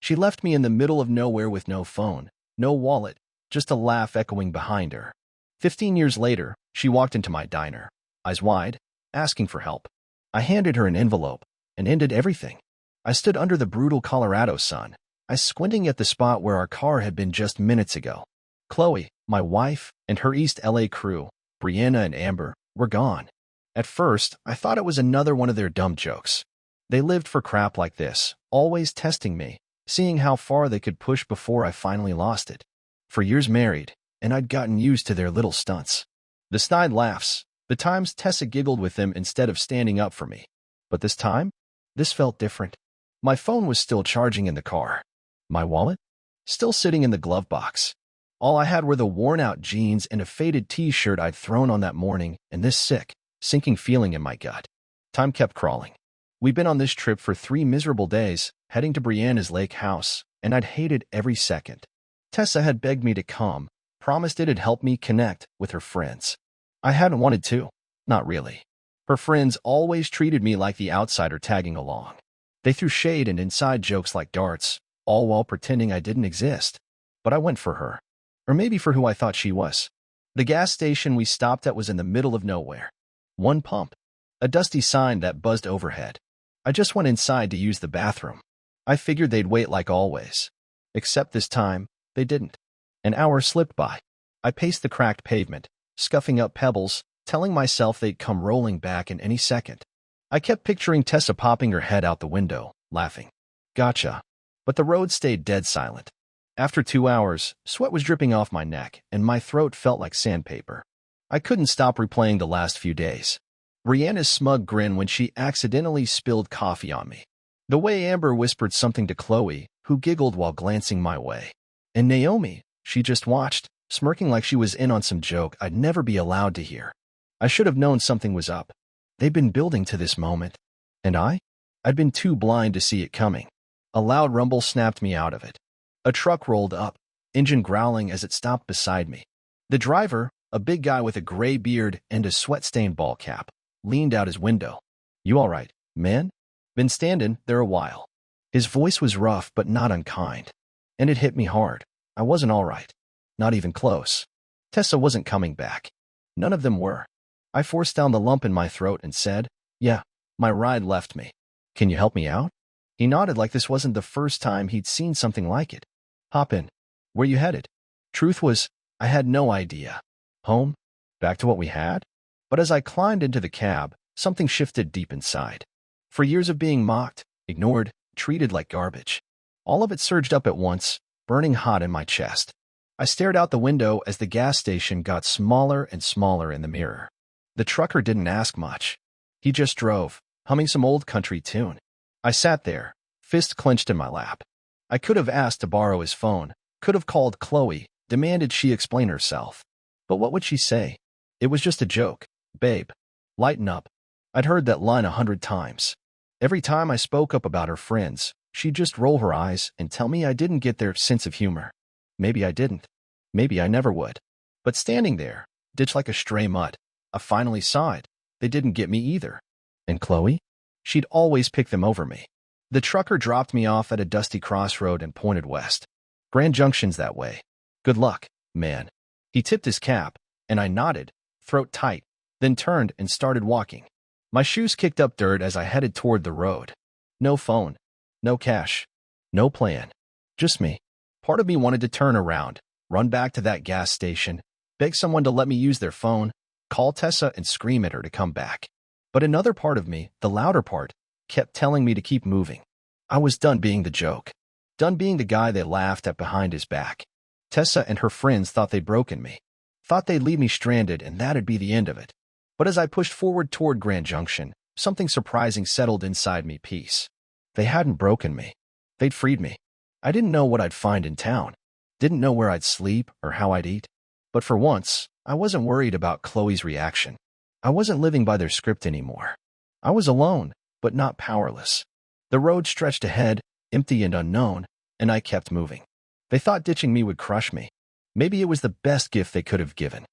She left me in the middle of nowhere with no phone, no wallet, just a laugh echoing behind her. 15 years later, she walked into my diner, eyes wide, asking for help. I handed her an envelope and ended everything. I stood under the brutal Colorado sun, squinting at the spot where our car had been just minutes ago. Chloe, my wife, and her East LA crew, Brianna and Amber, were gone. At first, I thought it was another one of their dumb jokes. They lived for crap like this, always testing me, seeing how far they could push before I finally lost it. For years married, and I'd gotten used to their little stunts. The snide laughs, the times Tessa giggled with them instead of standing up for me. But this time, this felt different. My phone was still charging in the car. My wallet? Still sitting in the glove box. All I had were the worn-out jeans and a faded t-shirt I'd thrown on that morning, and this sick, sinking feeling in my gut. Time kept crawling. We'd been on this trip for 3 miserable days, heading to Brianna's lake house, and I'd hated every second. Tessa had begged me to come, promised it'd help me connect with her friends. I hadn't wanted to. Not really. Her friends always treated me like the outsider tagging along. They threw shade and inside jokes like darts, all while pretending I didn't exist. But I went for her. Or maybe for who I thought she was. The gas station we stopped at was in the middle of nowhere. One pump. A dusty sign that buzzed overhead. I just went inside to use the bathroom. I figured they'd wait like always. Except this time, they didn't. An hour slipped by. I paced the cracked pavement, scuffing up pebbles, telling myself they'd come rolling back in any second. I kept picturing Tessa popping her head out the window, laughing. Gotcha. But the road stayed dead silent. After 2 hours, sweat was dripping off my neck, and my throat felt like sandpaper. I couldn't stop replaying the last few days. Brianna's smug grin when she accidentally spilled coffee on me. The way Amber whispered something to Chloe, who giggled while glancing my way. And Naomi, she just watched, smirking like she was in on some joke I'd never be allowed to hear. I should have known something was up. They'd been building to this moment. And I'd been too blind to see it coming. A loud rumble snapped me out of it. A truck rolled up, engine growling as it stopped beside me. The driver, a big guy with a gray beard and a sweat-stained ball cap, leaned out his window. "You all right, man? Been standing there a while." His voice was rough but not unkind. And it hit me hard. I wasn't all right. Not even close. Tessa wasn't coming back. None of them were. I forced down the lump in my throat and said, "Yeah, my ride left me. Can you help me out?" He nodded like this wasn't the first time he'd seen something like it. "Hop in. Where you headed?" Truth was, I had no idea. Home? Back to what we had? But as I climbed into the cab, something shifted deep inside. For years of being mocked, ignored, treated like garbage, all of it surged up at once, burning hot in my chest. I stared out the window as the gas station got smaller and smaller in the mirror. The trucker didn't ask much. He just drove, humming some old country tune. I sat there, fist clenched in my lap. I could have asked to borrow his phone, could have called Chloe, demanded she explain herself. But what would she say? It was just a joke. Babe, lighten up. I'd heard that line 100 times. Every time I spoke up about her friends, she'd just roll her eyes and tell me I didn't get their sense of humor. Maybe I didn't. Maybe I never would. But standing there, ditched like a stray mutt, I finally saw it. They didn't get me either. And Chloe? She'd always pick them over me. The trucker dropped me off at a dusty crossroad and pointed west. Grand Junction's that way. Good luck, man. He tipped his cap, and I nodded, throat tight, then turned and started walking. My shoes kicked up dirt as I headed toward the road. No phone, no cash, no plan. Just me. Part of me wanted to turn around, run back to that gas station, beg someone to let me use their phone, call Tessa and scream at her to come back. But another part of me, the louder part, kept telling me to keep moving. I was done being the joke. Done being the guy they laughed at behind his back. Tessa and her friends thought they'd broken me. Thought they'd leave me stranded and that'd be the end of it. But as I pushed forward toward Grand Junction, something surprising settled inside me. Peace. They hadn't broken me. They'd freed me. I didn't know what I'd find in town. Didn't know where I'd sleep or how I'd eat. But for once, I wasn't worried about Chloe's reaction. I wasn't living by their script anymore. I was alone, but not powerless. The road stretched ahead, empty and unknown, and I kept moving. They thought ditching me would crush me. Maybe it was the best gift they could have given.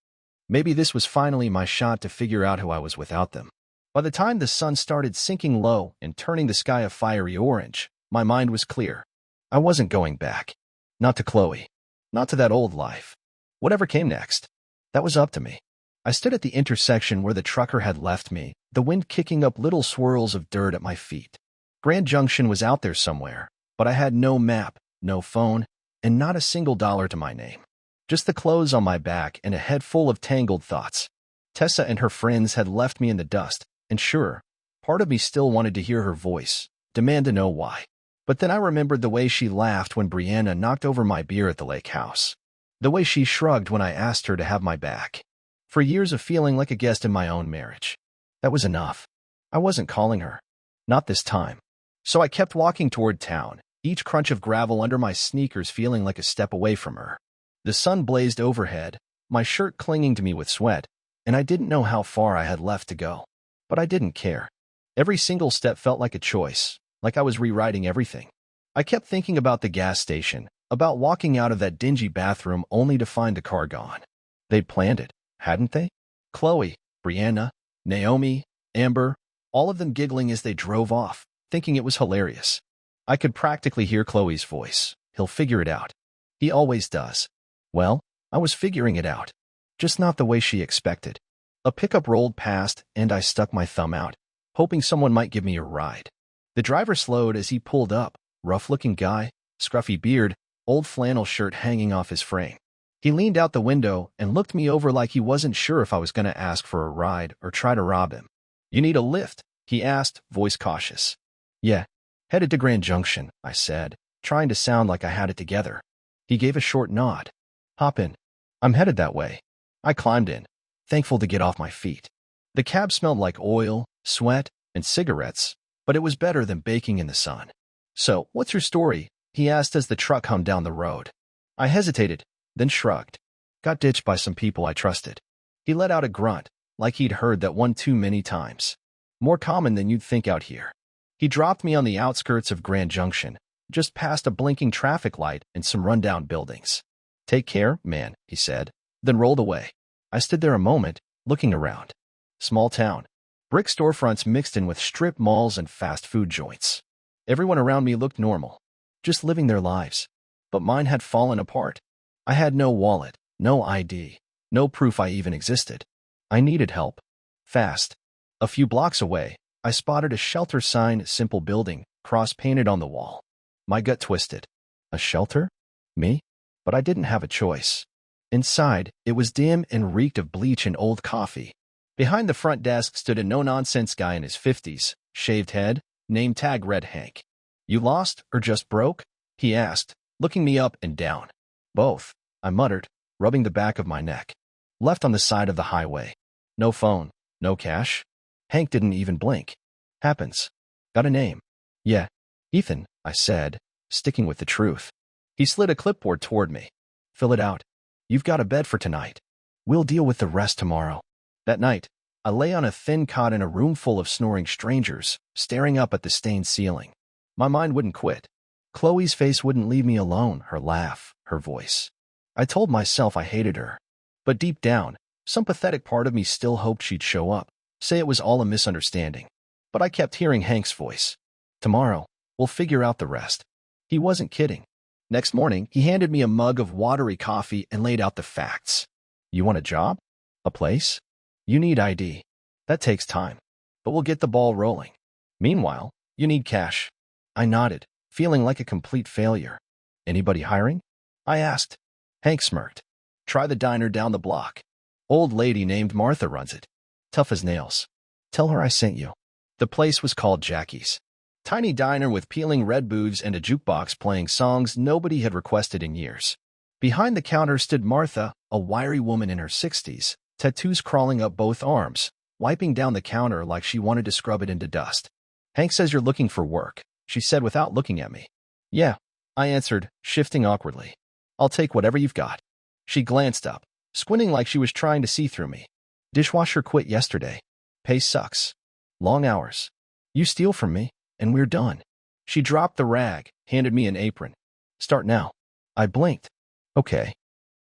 Maybe this was finally my shot to figure out who I was without them. By the time the sun started sinking low and turning the sky a fiery orange, my mind was clear. I wasn't going back. Not to Chloe. Not to that old life. Whatever came next, that was up to me. I stood at the intersection where the trucker had left me, the wind kicking up little swirls of dirt at my feet. Grand Junction was out there somewhere, but I had no map, no phone, and not a single dollar to my name. Just the clothes on my back and a head full of tangled thoughts. Tessa and her friends had left me in the dust, and sure, part of me still wanted to hear her voice, demand to know why. But then I remembered the way she laughed when Brianna knocked over my beer at the lake house. The way she shrugged when I asked her to have my back. For years of feeling like a guest in my own marriage. That was enough. I wasn't calling her. Not this time. So I kept walking toward town, each crunch of gravel under my sneakers feeling like a step away from her. The sun blazed overhead, my shirt clinging to me with sweat, and I didn't know how far I had left to go. But I didn't care. Every single step felt like a choice, like I was rewriting everything. I kept thinking about the gas station, about walking out of that dingy bathroom only to find the car gone. They'd planned it, hadn't they? Chloe, Brianna, Naomi, Amber, all of them giggling as they drove off, thinking it was hilarious. I could practically hear Chloe's voice. He'll figure it out. He always does. Well, I was figuring it out. Just not the way she expected. A pickup rolled past, and I stuck my thumb out, hoping someone might give me a ride. The driver slowed as he pulled up, rough-looking guy, scruffy beard, old flannel shirt hanging off his frame. He leaned out the window and looked me over like he wasn't sure if I was going to ask for a ride or try to rob him. "You need a lift?" he asked, voice cautious. "Yeah, headed to Grand Junction," I said, trying to sound like I had it together. He gave a short nod. "Hop in. I'm headed that way." I climbed in, thankful to get off my feet. The cab smelled like oil, sweat, and cigarettes, but it was better than baking in the sun. "So, what's your story?" he asked as the truck hummed down the road. I hesitated, then shrugged. "Got ditched by some people I trusted." He let out a grunt, like he'd heard that one too many times. More common than you'd think out here. He dropped me on the outskirts of Grand Junction, just past a blinking traffic light and some rundown buildings. "Take care, man," he said, then rolled away. I stood there a moment, looking around. Small town. Brick storefronts mixed in with strip malls and fast food joints. Everyone around me looked normal, just living their lives. But mine had fallen apart. I had no wallet, no ID, no proof I even existed. I needed help. Fast. A few blocks away, I spotted a shelter sign, simple building, cross-painted on the wall. My gut twisted. A shelter? Me? But I didn't have a choice. Inside, it was dim and reeked of bleach and old coffee. Behind the front desk stood a no-nonsense guy in his 50s, shaved head, name tag read Hank. "You lost or just broke?" he asked, looking me up and down. "Both," I muttered, rubbing the back of my neck. "Left on the side of the highway. No phone, no cash." Hank didn't even blink. "Happens. Got a name?" "Yeah. Ethan," I said, sticking with the truth. He slid a clipboard toward me. "Fill it out. You've got a bed for tonight. We'll deal with the rest tomorrow." That night, I lay on a thin cot in a room full of snoring strangers, staring up at the stained ceiling. My mind wouldn't quit. Chloe's face wouldn't leave me alone, her laugh, her voice. I told myself I hated her. But deep down, some pathetic part of me still hoped she'd show up, say it was all a misunderstanding. But I kept hearing Hank's voice. "Tomorrow, we'll figure out the rest." He wasn't kidding. Next morning, he handed me a mug of watery coffee and laid out the facts. "You want a job? A place? You need ID. That takes time, but we'll get the ball rolling. Meanwhile, you need cash." I nodded, feeling like a complete failure. "Anybody hiring?" I asked. Hank smirked. "Try the diner down the block. Old lady named Martha runs it. Tough as nails. Tell her I sent you." The place was called Jackie's. Tiny diner with peeling red booths and a jukebox playing songs nobody had requested in years. Behind the counter stood Martha, a wiry woman in her 60s, tattoos crawling up both arms, wiping down the counter like she wanted to scrub it into dust. "Hank says you're looking for work," she said without looking at me. "Yeah," I answered, shifting awkwardly. "I'll take whatever you've got." She glanced up, squinting like she was trying to see through me. "Dishwasher quit yesterday. Pay sucks. Long hours. You steal from me, and we're done." She dropped the rag, handed me an apron. "Start now." I blinked. "Okay."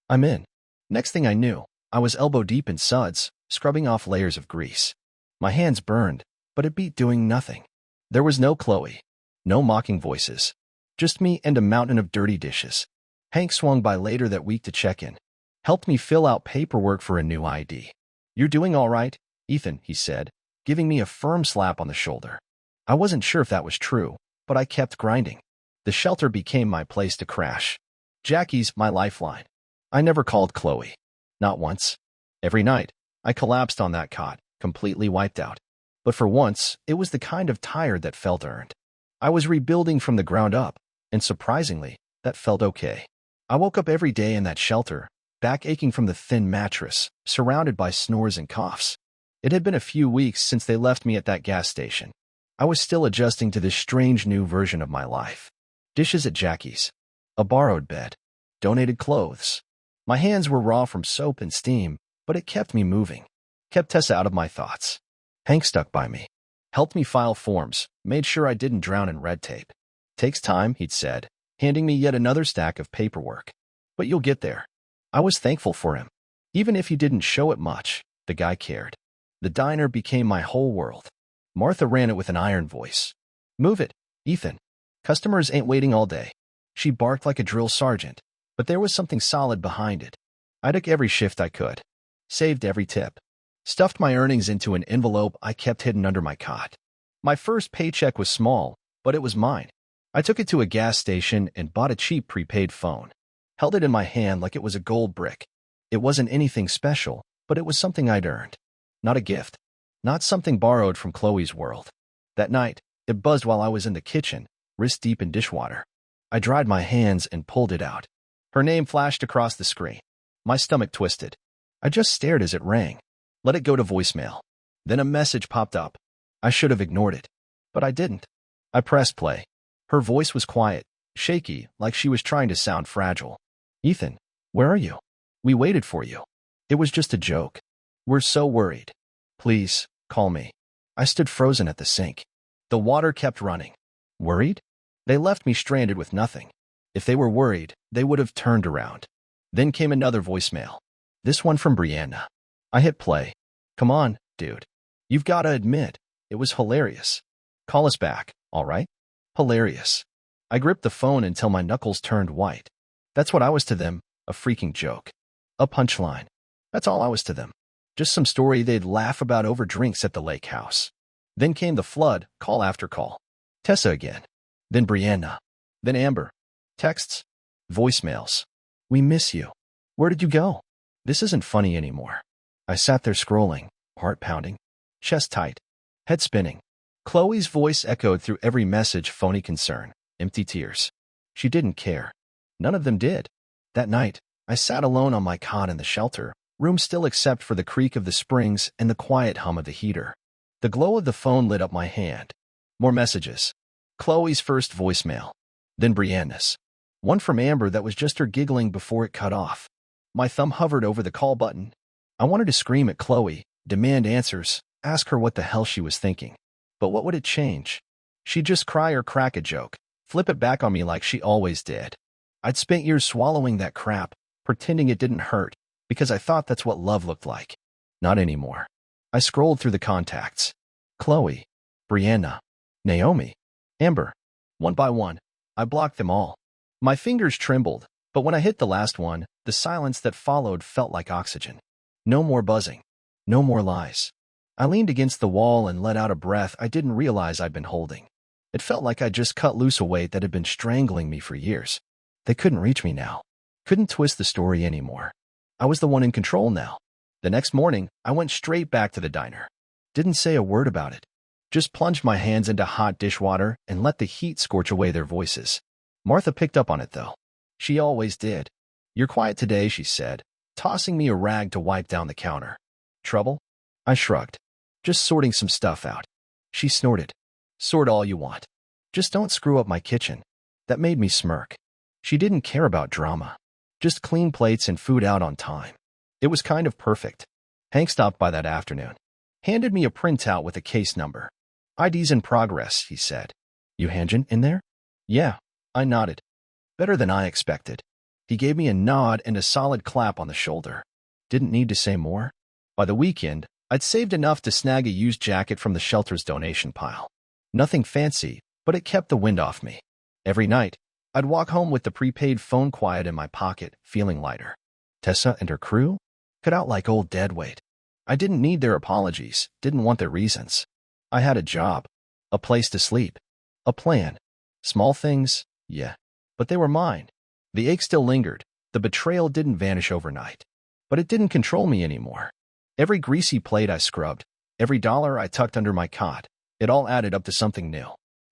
I'm in. Next thing I knew, I was elbow deep in suds, scrubbing off layers of grease. My hands burned, but it beat doing nothing. There was no Chloe. No mocking voices. Just me and a mountain of dirty dishes. Hank swung by later that week to check in. Helped me fill out paperwork for a new ID. "You're doing all right, Ethan," he said, giving me a firm slap on the shoulder. I wasn't sure if that was true, but I kept grinding. The shelter became my place to crash. Jackie's my lifeline. I never called Chloe. Not once. Every night, I collapsed on that cot, completely wiped out. But for once, it was the kind of tired that felt earned. I was rebuilding from the ground up, and surprisingly, that felt okay. I woke up every day in that shelter, back aching from the thin mattress, surrounded by snores and coughs. It had been a few weeks since they left me at that gas station. I was still adjusting to this strange new version of my life. Dishes at Jackie's. A borrowed bed. Donated clothes. My hands were raw from soap and steam, but it kept me moving. Kept Tessa out of my thoughts. Hank stuck by me. Helped me file forms, made sure I didn't drown in red tape. "Takes time," he'd said, handing me yet another stack of paperwork. "But you'll get there." I was thankful for him. Even if he didn't show it much, the guy cared. The diner became my whole world. Martha ran it with an iron voice. "Move it, Ethan. Customers ain't waiting all day." She barked like a drill sergeant, but there was something solid behind it. I took every shift I could. Saved every tip. Stuffed my earnings into an envelope I kept hidden under my cot. My first paycheck was small, but it was mine. I took it to a gas station and bought a cheap prepaid phone. Held it in my hand like it was a gold brick. It wasn't anything special, but it was something I'd earned. Not a gift. Not something borrowed from Chloe's world. That night, it buzzed while I was in the kitchen, wrist deep in dishwater. I dried my hands and pulled it out. Her name flashed across the screen. My stomach twisted. I just stared as it rang. Let it go to voicemail. Then a message popped up. I should have ignored it, but I didn't. I pressed play. Her voice was quiet, shaky, like she was trying to sound fragile. "Ethan, where are you? We waited for you." It was just a joke. "We're so worried. Please, call me." I stood frozen at the sink. The water kept running. Worried? They left me stranded with nothing. If they were worried, they would have turned around. Then came another voicemail. This one from Brianna. I hit play. "Come on, dude. You've got to admit, it was hilarious. Call us back, all right?" Hilarious. I gripped the phone until my knuckles turned white. That's what I was to them, a freaking joke. A punchline. That's all I was to them. Just some story they'd laugh about over drinks at the lake house. Then came the flood, call after call. Tessa again. Then Brianna. Then Amber. Texts. Voicemails. "We miss you. Where did you go?" This isn't funny anymore. I sat there scrolling, heart pounding, chest tight, head spinning. Chloe's voice echoed through every message, phony concern, empty tears. She didn't care. None of them did. That night, I sat alone on my cot in the shelter, room still except for the creak of the springs and the quiet hum of the heater. The glow of the phone lit up my hand. More messages. Chloe's first voicemail. Then Brianna's. One from Amber that was just her giggling before it cut off. My thumb hovered over the call button. I wanted to scream at Chloe, demand answers, ask her what the hell she was thinking. But what would it change? She'd just cry or crack a joke, flip it back on me like she always did. I'd spent years swallowing that crap, pretending it didn't hurt, because I thought that's what love looked like. Not anymore. I scrolled through the contacts. Chloe, Brianna, Naomi, Amber. One by one, I blocked them all. My fingers trembled, but when I hit the last one, the silence that followed felt like oxygen. No more buzzing. No more lies. I leaned against the wall and let out a breath I didn't realize I'd been holding. It felt like I'd just cut loose a weight that had been strangling me for years. They couldn't reach me now. Couldn't twist the story anymore. I was the one in control now. The next morning, I went straight back to the diner. Didn't say a word about it. Just plunged my hands into hot dishwater and let the heat scorch away their voices. Martha picked up on it, though. She always did. "You're quiet today," she said, tossing me a rag to wipe down the counter. "Trouble?" I shrugged. "Just sorting some stuff out." She snorted. "Sort all you want. Just don't screw up my kitchen." That made me smirk. She didn't care about drama. Just clean plates and food out on time. It was kind of perfect. Hank stopped by that afternoon. Handed me a printout with a case number. "ID's in progress," he said. "You Hanjin in there?" "Yeah." I nodded. Better than I expected. He gave me a nod and a solid clap on the shoulder. Didn't need to say more. By the weekend, I'd saved enough to snag a used jacket from the shelter's donation pile. Nothing fancy, but it kept the wind off me. Every night, I'd walk home with the prepaid phone quiet in my pocket, feeling lighter. Tessa and her crew? Cut out like old deadweight. I didn't need their apologies, didn't want their reasons. I had a job, a place to sleep, a plan. Small things, yeah, but they were mine. The ache still lingered. The betrayal didn't vanish overnight. But it didn't control me anymore. Every greasy plate I scrubbed, every dollar I tucked under my cot, it all added up to something new.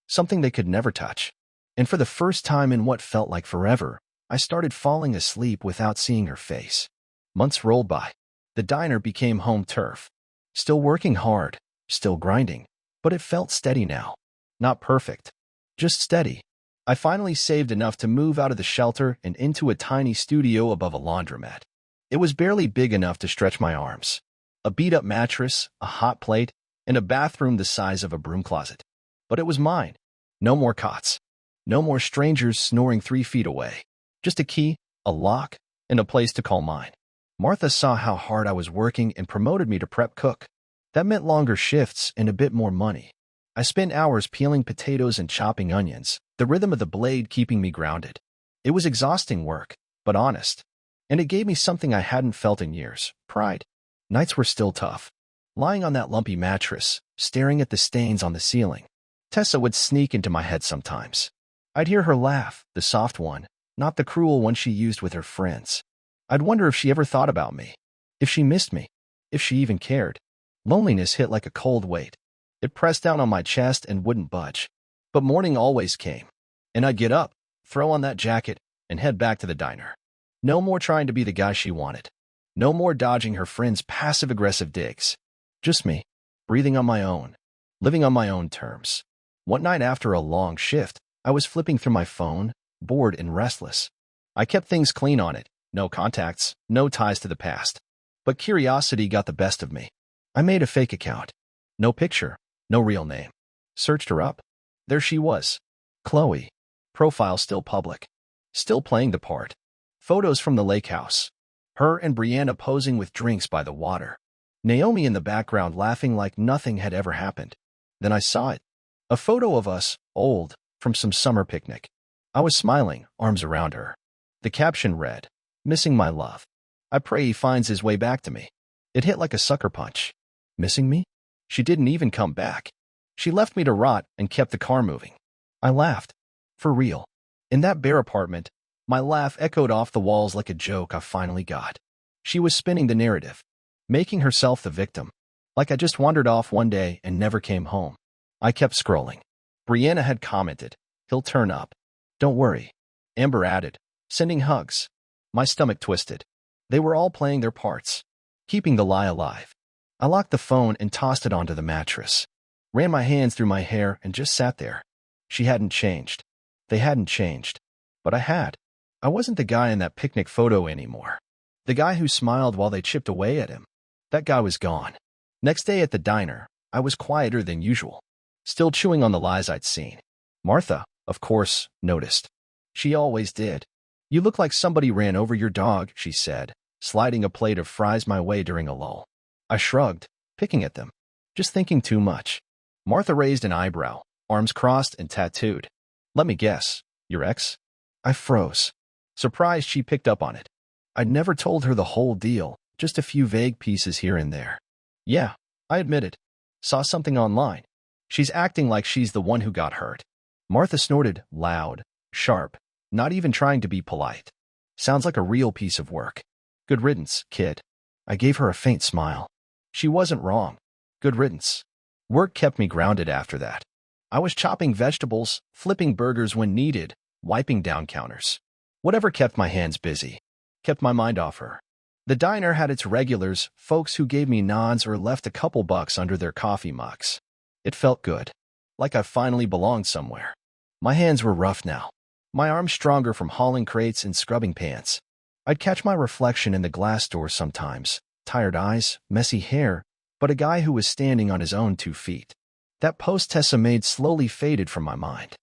Something they could never touch. And for the first time in what felt like forever, I started falling asleep without seeing her face. Months rolled by. The diner became home turf. Still working hard, still grinding, but it felt steady now. Not perfect, just steady. I finally saved enough to move out of the shelter and into a tiny studio above a laundromat. It was barely big enough to stretch my arms. A beat-up mattress, a hot plate, and a bathroom the size of a broom closet. But it was mine. No more cots. No more strangers snoring 3 feet away. Just a key, a lock, and a place to call mine. Martha saw how hard I was working and promoted me to prep cook. That meant longer shifts and a bit more money. I spent hours peeling potatoes and chopping onions, the rhythm of the blade keeping me grounded. It was exhausting work, but honest. And it gave me something I hadn't felt in years, pride. Nights were still tough. Lying on that lumpy mattress, staring at the stains on the ceiling, Tessa would sneak into my head sometimes. I'd hear her laugh, the soft one, not the cruel one she used with her friends. I'd wonder if she ever thought about me, if she missed me, if she even cared. Loneliness hit like a cold weight. It pressed down on my chest and wouldn't budge. But morning always came, and I'd get up, throw on that jacket, and head back to the diner. No more trying to be the guy she wanted. No more dodging her friends' passive-aggressive digs. Just me, breathing on my own, living on my own terms. One night after a long shift, I was flipping through my phone, bored and restless. I kept things clean on it, no contacts, no ties to the past. But curiosity got the best of me. I made a fake account. No picture, no real name. Searched her up. There she was. Chloe. Profile still public. Still playing the part. Photos from the lake house. Her and Brianna posing with drinks by the water. Naomi in the background laughing like nothing had ever happened. Then I saw it. A photo of us, old, from some summer picnic. I was smiling, arms around her. The caption read, "Missing my love. I pray he finds his way back to me." It hit like a sucker punch. Missing me? She didn't even come back. She left me to rot and kept the car moving. I laughed. For real. In that bare apartment, my laugh echoed off the walls like a joke I finally got. She was spinning the narrative, making herself the victim. Like I just wandered off one day and never came home. I kept scrolling. Brianna had commented, "He'll turn up. Don't worry." Amber added, sending hugs. My stomach twisted. They were all playing their parts, keeping the lie alive. I locked the phone and tossed it onto the mattress. Ran my hands through my hair and just sat there. She hadn't changed. They hadn't changed. But I had. I wasn't the guy in that picnic photo anymore. The guy who smiled while they chipped away at him. That guy was gone. Next day at the diner, I was quieter than usual, still chewing on the lies I'd seen. Martha, of course, noticed. She always did. "You look like somebody ran over your dog," she said, sliding a plate of fries my way during a lull. I shrugged, picking at them, just thinking too much. Martha raised an eyebrow, arms crossed and tattooed. "Let me guess, your ex?" I froze. Surprised she picked up on it. I'd never told her the whole deal, just a few vague pieces here and there. "Yeah," I admitted. "Saw something online. She's acting like she's the one who got hurt." Martha snorted, loud, sharp, not even trying to be polite. "Sounds like a real piece of work. Good riddance, kid." I gave her a faint smile. She wasn't wrong. Good riddance. Work kept me grounded after that. I was chopping vegetables, flipping burgers when needed, wiping down counters. Whatever kept my hands busy, kept my mind off her. The diner had its regulars, folks who gave me nods or left a couple bucks under their coffee mugs. It felt good, like I finally belonged somewhere. My hands were rough now, my arms stronger from hauling crates and scrubbing pans. I'd catch my reflection in the glass door sometimes, tired eyes, messy hair, but a guy who was standing on his own 2 feet. That post Tessa made slowly faded from my mind.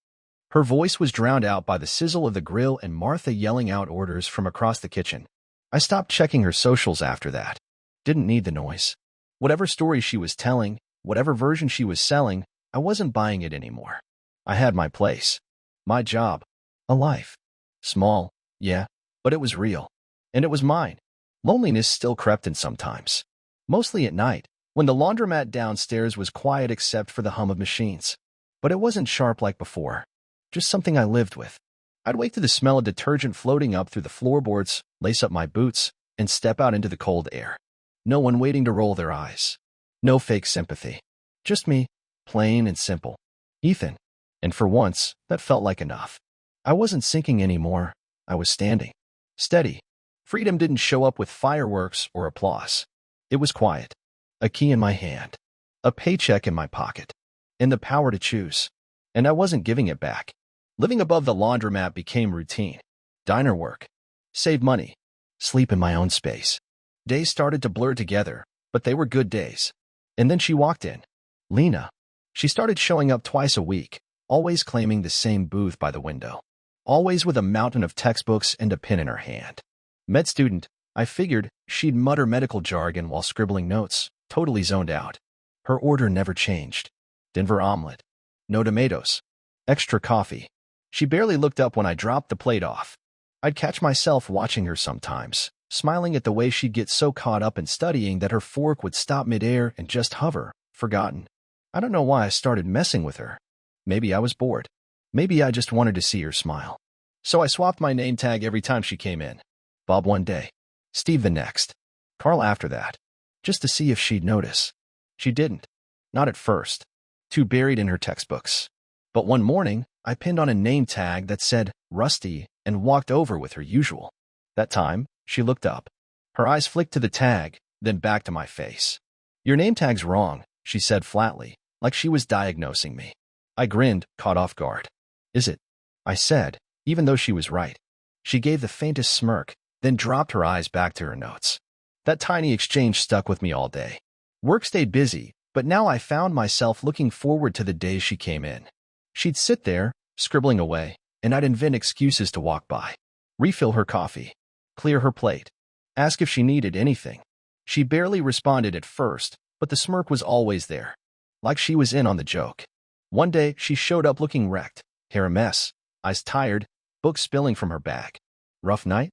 Her voice was drowned out by the sizzle of the grill and Martha yelling out orders from across the kitchen. I stopped checking her socials after that. Didn't need the noise. Whatever story she was telling, whatever version she was selling, I wasn't buying it anymore. I had my place, my job, a life. Small, yeah, but it was real. And it was mine. Loneliness still crept in sometimes. Mostly at night, when the laundromat downstairs was quiet except for the hum of machines. But it wasn't sharp like before. Just something I lived with. I'd wake to the smell of detergent floating up through the floorboards, lace up my boots, and step out into the cold air. No one waiting to roll their eyes. No fake sympathy. Just me, plain and simple. Ethan. And for once, that felt like enough. I wasn't sinking anymore. I was standing. Steady. Freedom didn't show up with fireworks or applause. It was quiet. A key in my hand. A paycheck in my pocket. And the power to choose. And I wasn't giving it back. Living above the laundromat became routine. Diner work. Save money. Sleep in my own space. Days started to blur together, but they were good days. And then she walked in. Lena. She started showing up twice a week, always claiming the same booth by the window. Always with a mountain of textbooks and a pen in her hand. Med student, I figured she'd mutter medical jargon while scribbling notes, totally zoned out. Her order never changed. Denver omelet. No tomatoes. Extra coffee. She barely looked up when I dropped the plate off. I'd catch myself watching her sometimes, smiling at the way she'd get so caught up in studying that her fork would stop midair and just hover, forgotten. I don't know why I started messing with her. Maybe I was bored. Maybe I just wanted to see her smile. So I swapped my name tag every time she came in. Bob one day. Steve the next. Carl after that. Just to see if she'd notice. She didn't. Not at first. Too buried in her textbooks. But one morning, I pinned on a name tag that said Rusty and walked over with her usual. That time, she looked up. Her eyes flicked to the tag, then back to my face. Your name tag's wrong, she said flatly, like she was diagnosing me. I grinned, caught off guard. Is it? I said, even though she was right. She gave the faintest smirk, then dropped her eyes back to her notes. That tiny exchange stuck with me all day. Work stayed busy, but now I found myself looking forward to the days she came in. She'd sit there, scribbling away, and I'd invent excuses to walk by. Refill her coffee. Clear her plate. Ask if she needed anything. She barely responded at first, but the smirk was always there. Like she was in on the joke. One day, she showed up looking wrecked, hair a mess, eyes tired, books spilling from her bag. Rough night?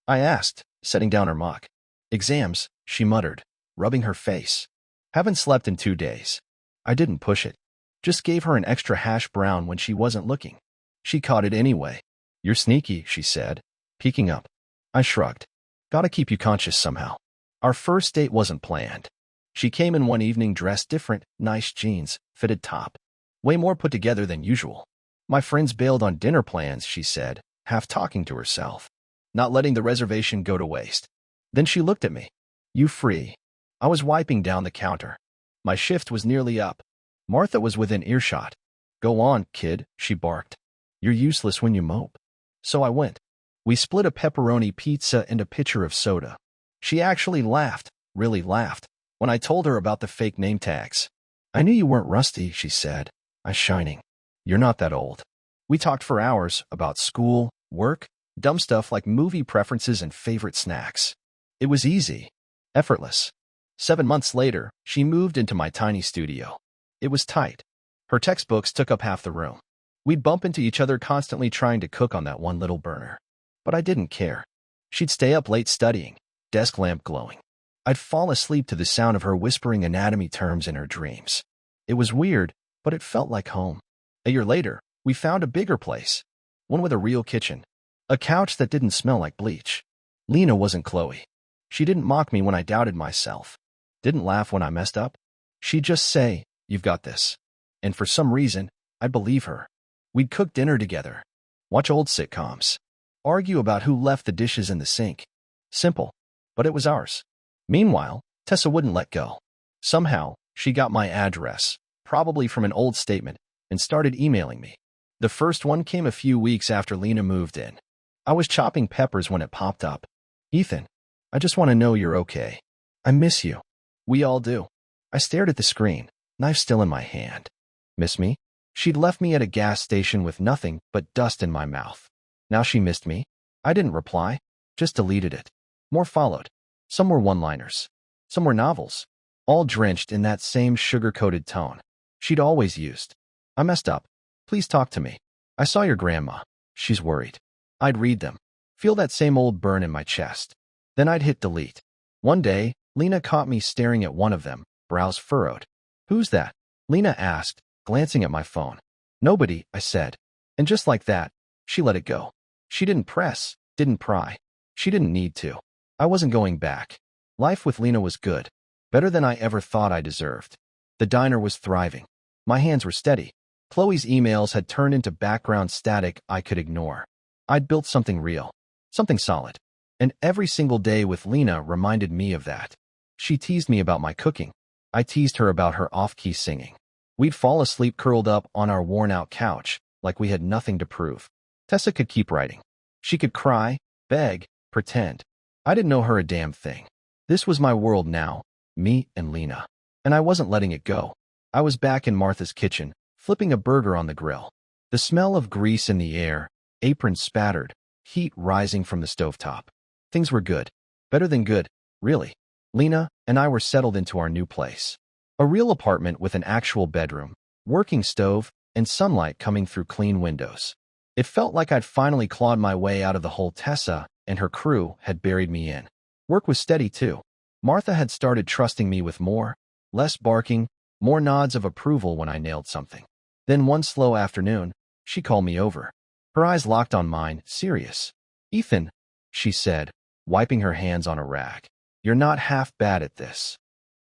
I asked, setting down her mug. Exams, she muttered, rubbing her face. Haven't slept in 2 days. I didn't push it. Just gave her an extra hash brown when she wasn't looking. She caught it anyway. You're sneaky, she said, peeking up. I shrugged. Gotta keep you conscious somehow. Our first date wasn't planned. She came in one evening dressed different, nice jeans, fitted top. Way more put together than usual. My friends bailed on dinner plans, she said, half talking to herself. Not letting the reservation go to waste. Then she looked at me. You free? I was wiping down the counter. My shift was nearly up. Martha was within earshot. Go on, kid, she barked. You're useless when you mope. So I went. We split a pepperoni pizza and a pitcher of soda. She actually laughed, really laughed, when I told her about the fake name tags. I knew you weren't Rusty, she said, eyes shining. You're not that old. We talked for hours about school, work, dumb stuff like movie preferences and favorite snacks. It was easy, effortless. 7 months later, she moved into my tiny studio. It was tight. Her textbooks took up half the room. We'd bump into each other constantly trying to cook on that one little burner. But I didn't care. She'd stay up late studying, desk lamp glowing. I'd fall asleep to the sound of her whispering anatomy terms in her dreams. It was weird, but it felt like home. A year later, we found a bigger place. One with a real kitchen. A couch that didn't smell like bleach. Lena wasn't Chloe. She didn't mock me when I doubted myself. Didn't laugh when I messed up. She'd just say, you've got this. And for some reason, I'd believe her. We'd cook dinner together. Watch old sitcoms. Argue about who left the dishes in the sink. Simple. But it was ours. Meanwhile, Tessa wouldn't let go. Somehow, she got my address, probably from an old statement, and started emailing me. The first one came a few weeks after Lena moved in. I was chopping peppers when it popped up. Ethan, I just want to know you're okay. I miss you. We all do. I stared at the screen, knife still in my hand. Miss me? She'd left me at a gas station with nothing but dust in my mouth. Now she missed me? I didn't reply, just deleted it. More followed. Some were one-liners. Some were novels. All drenched in that same sugar-coated tone she'd always used. I messed up. Please talk to me. I saw your grandma. She's worried. I'd read them, feel that same old burn in my chest. Then I'd hit delete. One day, Lena caught me staring at one of them, brows furrowed. "Who's that?" Lena asked, glancing at my phone. "Nobody," I said. And just like that, she let it go. She didn't press, didn't pry. She didn't need to. I wasn't going back. Life with Lena was good, better than I ever thought I deserved. The diner was thriving. My hands were steady. Chloe's emails had turned into background static I could ignore. I'd built something real, something solid. And every single day with Lena reminded me of that. She teased me about my cooking. I teased her about her off-key singing. We'd fall asleep curled up on our worn-out couch, like we had nothing to prove. Tessa could keep writing. She could cry, beg, pretend. I didn't know her a damn thing. This was my world now, me and Lena. And I wasn't letting it go. I was back in Martha's kitchen, flipping a burger on the grill. The smell of grease in the air, aprons spattered, heat rising from the stovetop. Things were good. Better than good, really. Lena and I were settled into our new place. A real apartment with an actual bedroom, working stove, and sunlight coming through clean windows. It felt like I'd finally clawed my way out of the hole Tessa and her crew had buried me in. Work was steady, too. Martha had started trusting me with more, less barking, more nods of approval when I nailed something. Then one slow afternoon, she called me over. Her eyes locked on mine, serious. "Ethan," she said, wiping her hands on a rag. "You're not half bad at this."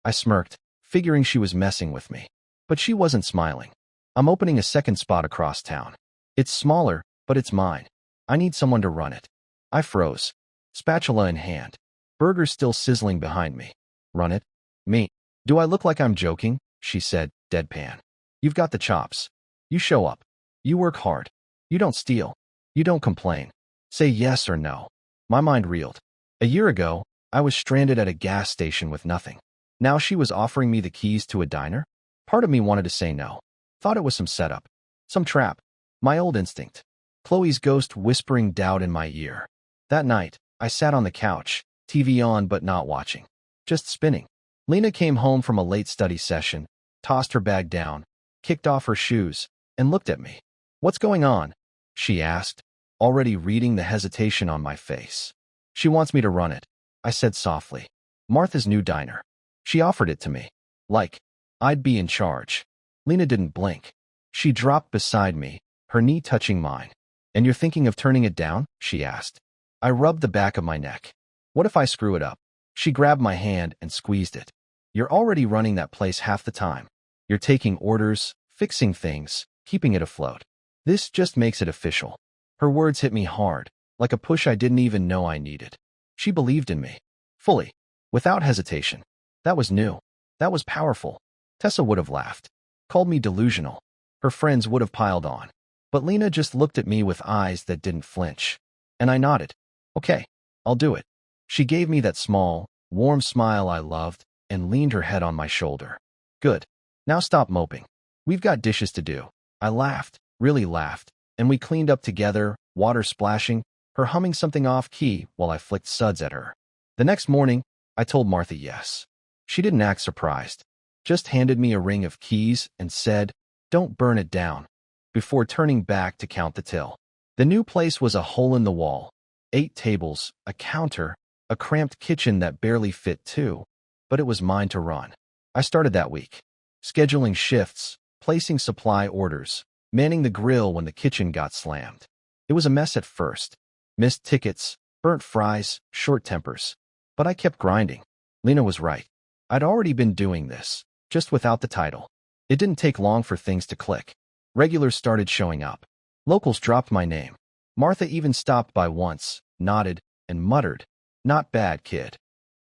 I smirked, figuring she was messing with me. But she wasn't smiling. "I'm opening a second spot across town. It's smaller, but it's mine. I need someone to run it." I froze, spatula in hand. Burgers still sizzling behind me. "Run it? Me? Do I look like I'm joking?" she said, deadpan. "You've got the chops. You show up. You work hard. You don't steal. You don't complain. Say yes or no." My mind reeled. A year ago, I was stranded at a gas station with nothing. Now she was offering me the keys to a diner? Part of me wanted to say no. Thought it was some setup. Some trap. My old instinct. Chloe's ghost whispering doubt in my ear. That night, I sat on the couch, TV on but not watching. Just spinning. Lena came home from a late study session, tossed her bag down, kicked off her shoes, and looked at me. "What's going on?" she asked, already reading the hesitation on my face. "She wants me to run it," I said softly. "Martha's new diner. She offered it to me. Like, I'd be in charge." Lena didn't blink. She dropped beside me, her knee touching mine. "And you're thinking of turning it down?" she asked. I rubbed the back of my neck. "What if I screw it up?" She grabbed my hand and squeezed it. "You're already running that place half the time. You're taking orders, fixing things, keeping it afloat. This just makes it official." Her words hit me hard, like a push I didn't even know I needed. She believed in me. Fully. Without hesitation. That was new. That was powerful. Tessa would have laughed. Called me delusional. Her friends would have piled on. But Lena just looked at me with eyes that didn't flinch. And I nodded. "Okay, I'll do it." She gave me that small, warm smile I loved and leaned her head on my shoulder. "Good. Now stop moping. We've got dishes to do." I laughed, really laughed, and we cleaned up together, water splashing, her humming something off-key while I flicked suds at her. The next morning, I told Martha yes. She didn't act surprised, just handed me a ring of keys and said, "Don't burn it down," before turning back to count the till. The new place was a hole in the wall. 8 tables, a counter, a cramped kitchen that barely fit 2, but it was mine to run. I started that week, scheduling shifts, placing supply orders, manning the grill when the kitchen got slammed. It was a mess at first. Missed tickets, burnt fries, short tempers. But I kept grinding. Lena was right. I'd already been doing this, just without the title. It didn't take long for things to click. Regulars started showing up. Locals dropped my name. Martha even stopped by once, nodded, and muttered, "Not bad, kid."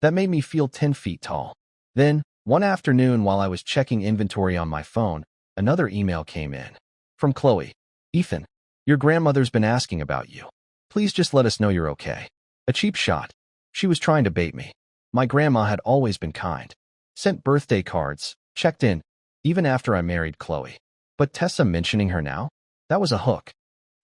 That made me feel 10 feet tall. Then, one afternoon while I was checking inventory on my phone, another email came in. From Chloe. "Ethan, your grandmother's been asking about you. Please just let us know you're okay." A cheap shot. She was trying to bait me. My grandma had always been kind. Sent birthday cards, checked in, even after I married Chloe. But Tessa mentioning her now? That was a hook.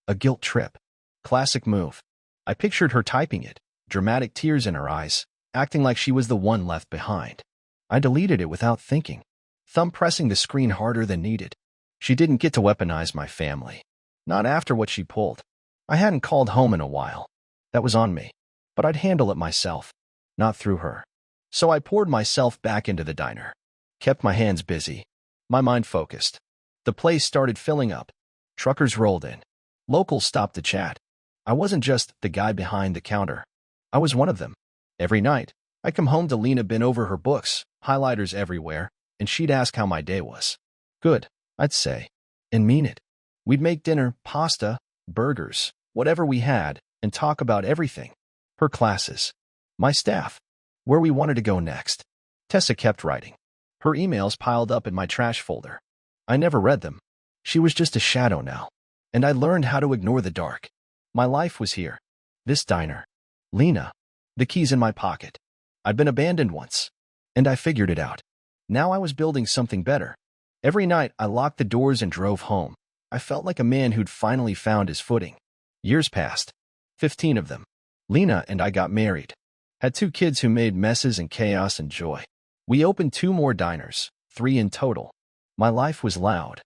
A guilt trip. Classic move. I pictured her typing it, dramatic tears in her eyes, acting like she was the one left behind. I deleted it without thinking, thumb pressing the screen harder than needed. She didn't get to weaponize my family. Not after what she pulled. I hadn't called home in a while. That was on me. But I'd handle it myself, not through her. So I poured myself back into the diner. Kept my hands busy. My mind focused. The place started filling up. Truckers rolled in. Locals stopped to chat. I wasn't just the guy behind the counter. I was one of them. Every night, I'd come home to Lena bent over her books, highlighters everywhere, and she'd ask how my day was. Good, I'd say, and mean it. We'd make dinner, pasta, burgers, whatever we had, and talk about everything. Her classes, my staff, where we wanted to go next. Tessa kept writing. Her emails piled up in my trash folder. I never read them. She was just a shadow now, and I learned how to ignore the dark. My life was here. This diner. Lena. The keys in my pocket. I'd been abandoned once, and I figured it out. Now I was building something better. Every night I locked the doors and drove home. I felt like a man who'd finally found his footing. Years passed. 15 of them. Lena and I got married. Had 2 kids who made messes and chaos and joy. We opened 2 more diners, 3 in total. My life was loud,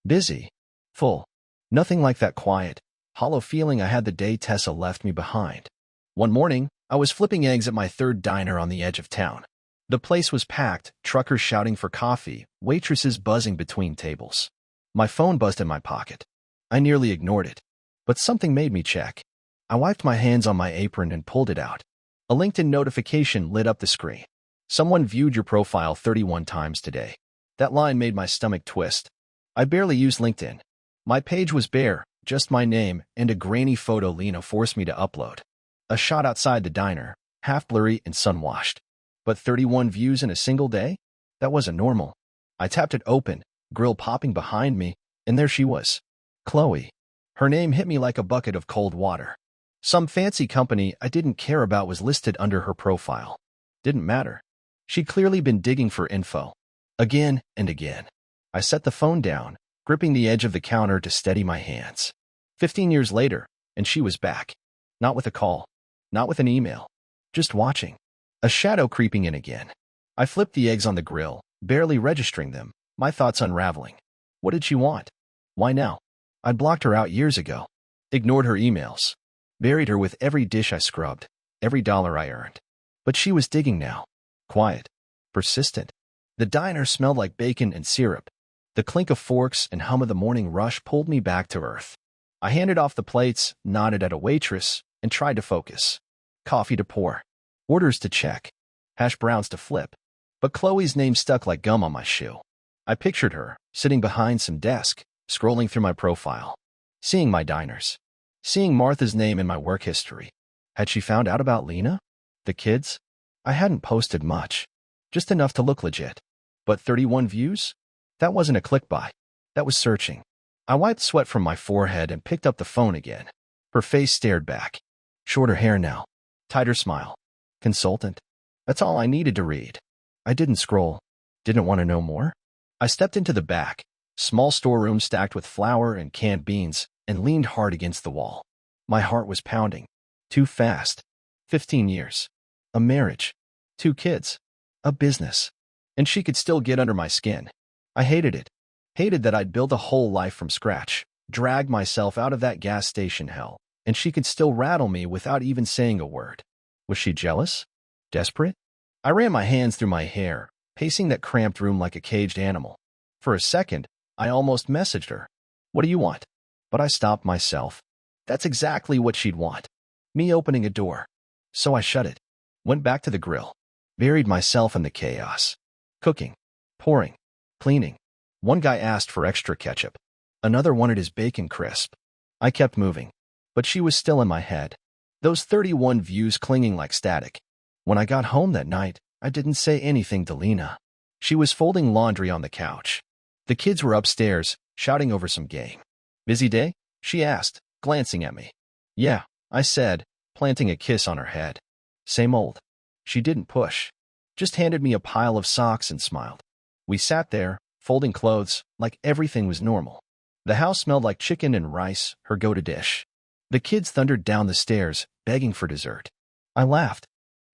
busy, full. Nothing like that quiet, hollow feeling I had the day Tessa left me behind. One morning, I was flipping eggs at my 3rd diner on the edge of town. The place was packed, truckers shouting for coffee, waitresses buzzing between tables. My phone buzzed in my pocket. I nearly ignored it, but something made me check. I wiped my hands on my apron and pulled it out. A LinkedIn notification lit up the screen. Someone viewed your profile 31 times today. That line made my stomach twist. I barely used LinkedIn. My page was bare, just my name and a grainy photo Lena forced me to upload. A shot outside the diner, half blurry and sun-washed. But 31 views in a single day? That wasn't normal. I tapped it open, grill popping behind me, and there she was. Chloe. Her name hit me like a bucket of cold water. Some fancy company I didn't care about was listed under her profile. Didn't matter. She'd clearly been digging for info. Again and again. I set the phone down, gripping the edge of the counter to steady my hands. 15 years later, and she was back. Not with a call. Not with an email. Just watching. A shadow creeping in again. I flipped the eggs on the grill, barely registering them, my thoughts unraveling. What did she want? Why now? I'd blocked her out years ago. Ignored her emails. Buried her with every dish I scrubbed, every dollar I earned. But she was digging now. Quiet. Persistent. The diner smelled like bacon and syrup. The clink of forks and hum of the morning rush pulled me back to earth. I handed off the plates, nodded at a waitress, and tried to focus. Coffee to pour. Orders to check. Hash browns to flip. But Chloe's name stuck like gum on my shoe. I pictured her, sitting behind some desk, scrolling through my profile. Seeing my diners. Seeing Martha's name in my work history. Had she found out about Lena? The kids? I hadn't posted much. Just enough to look legit. But 31 views? That wasn't a click buy. That was searching. I wiped sweat from my forehead and picked up the phone again. Her face stared back. Shorter hair now. Tighter smile. Consultant. That's all I needed to read. I didn't scroll. Didn't want to know more. I stepped into the back, small storeroom stacked with flour and canned beans, and leaned hard against the wall. My heart was pounding. Too fast. 15 years. A marriage. 2 kids. A business. And she could still get under my skin. I hated it. Hated that I'd built a whole life from scratch, dragged myself out of that gas station hell, and she could still rattle me without even saying a word. Was she jealous? Desperate? I ran my hands through my hair, pacing that cramped room like a caged animal. For a second, I almost messaged her. What do you want? But I stopped myself. That's exactly what she'd want. Me opening a door. So I shut it. Went back to the grill. Buried myself in the chaos. Cooking. Pouring. Cleaning. One guy asked for extra ketchup. Another wanted his bacon crisp. I kept moving. But she was still in my head. Those 31 views clinging like static. When I got home that night, I didn't say anything to Lena. She was folding laundry on the couch. The kids were upstairs, shouting over some game. Busy day? She asked, glancing at me. Yeah, I said, planting a kiss on her head. Same old. She didn't push. Just handed me a pile of socks and smiled. We sat there, folding clothes, like everything was normal. The house smelled like chicken and rice, her go-to dish. The kids thundered down the stairs, begging for dessert. I laughed.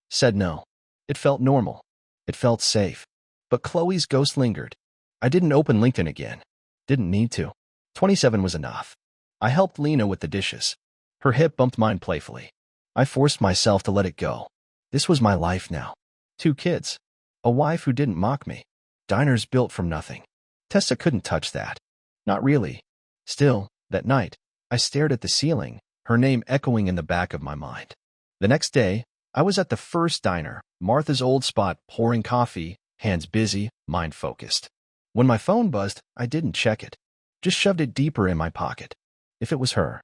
Said no. It felt normal. It felt safe. But Chloe's ghost lingered. I didn't open LinkedIn again. Didn't need to. 27 was enough. I helped Lena with the dishes. Her hip bumped mine playfully. I forced myself to let it go. This was my life now. 2 kids. A wife who didn't mock me. Diners built from nothing. Tessa couldn't touch that. Not really. Still, that night, I stared at the ceiling, her name echoing in the back of my mind. The next day, I was at the first diner, Martha's old spot, pouring coffee, hands busy, mind focused. When my phone buzzed, I didn't check it. Just shoved it deeper in my pocket. If it was her.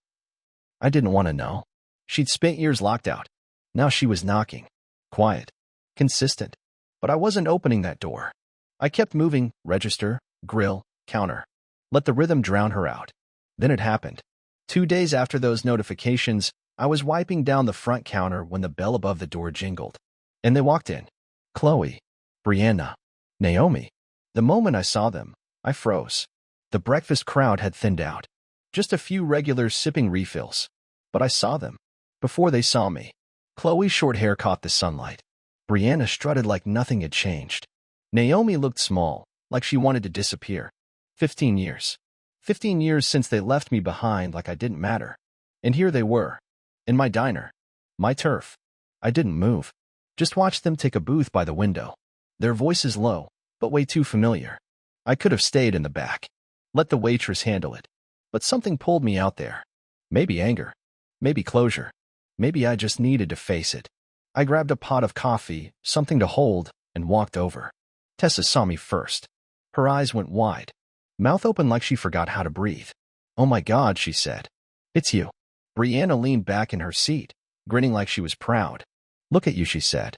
I didn't want to know. She'd spent years locked out. Now she was knocking. Quiet. Consistent. But I wasn't opening that door. I kept moving, register, grill, counter. Let the rhythm drown her out. Then it happened. 2 days after those notifications, I was wiping down the front counter when the bell above the door jingled. And they walked in. Chloe, Brianna, Naomi. The moment I saw them, I froze. The breakfast crowd had thinned out. Just a few regulars sipping refills. But I saw them. Before they saw me. Chloe's short hair caught the sunlight. Brianna strutted like nothing had changed. Naomi looked small, like she wanted to disappear. 15 years. 15 years since they left me behind like I didn't matter. And here they were. In my diner. My turf. I didn't move. Just watched them take a booth by the window. Their voices low, but way too familiar. I could have stayed in the back. Let the waitress handle it. But something pulled me out there. Maybe anger. Maybe closure. Maybe I just needed to face it. I grabbed a pot of coffee, something to hold, and walked over. Tessa saw me first. Her eyes went wide. Mouth open like she forgot how to breathe. "Oh my God," she said. "It's you." Brianna leaned back in her seat, grinning like she was proud. "Look at you," she said.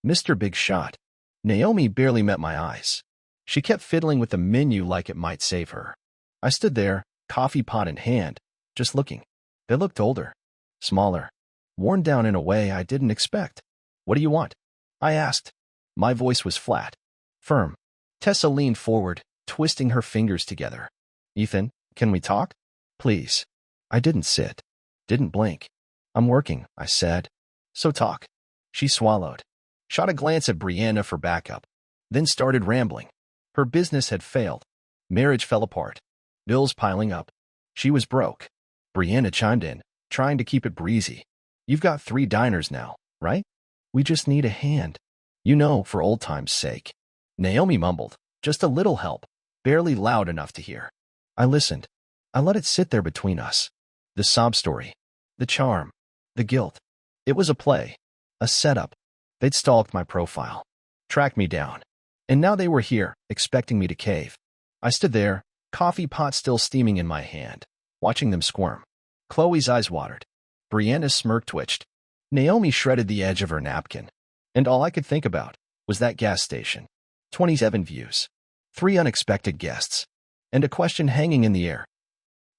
"Mr. Big Shot." Naomi barely met my eyes. She kept fiddling with the menu like it might save her. I stood there, coffee pot in hand, just looking. They looked older, smaller, worn down in a way I didn't expect. "What do you want?" I asked. My voice was flat, firm. Tessa leaned forward, twisting her fingers together. "Ethan, can we talk? Please." I didn't sit. Didn't blink. "I'm working," I said. "So talk." She swallowed. Shot a glance at Brianna for backup. Then started rambling. Her business had failed. Marriage fell apart. Bills piling up. She was broke. Brianna chimed in, trying to keep it breezy. "You've got 3 diners now, right? We just need a hand. You know, for old time's sake." Naomi mumbled, "Just a little help." Barely loud enough to hear. I listened. I let it sit there between us. The sob story. The charm. The guilt. It was a play. A setup. They'd stalked my profile. Tracked me down. And now they were here, expecting me to cave. I stood there, coffee pot still steaming in my hand, watching them squirm. Chloe's eyes watered. Brianna's smirk twitched. Naomi shredded the edge of her napkin. And all I could think about was that gas station. 27 views. 3 unexpected guests. And a question hanging in the air.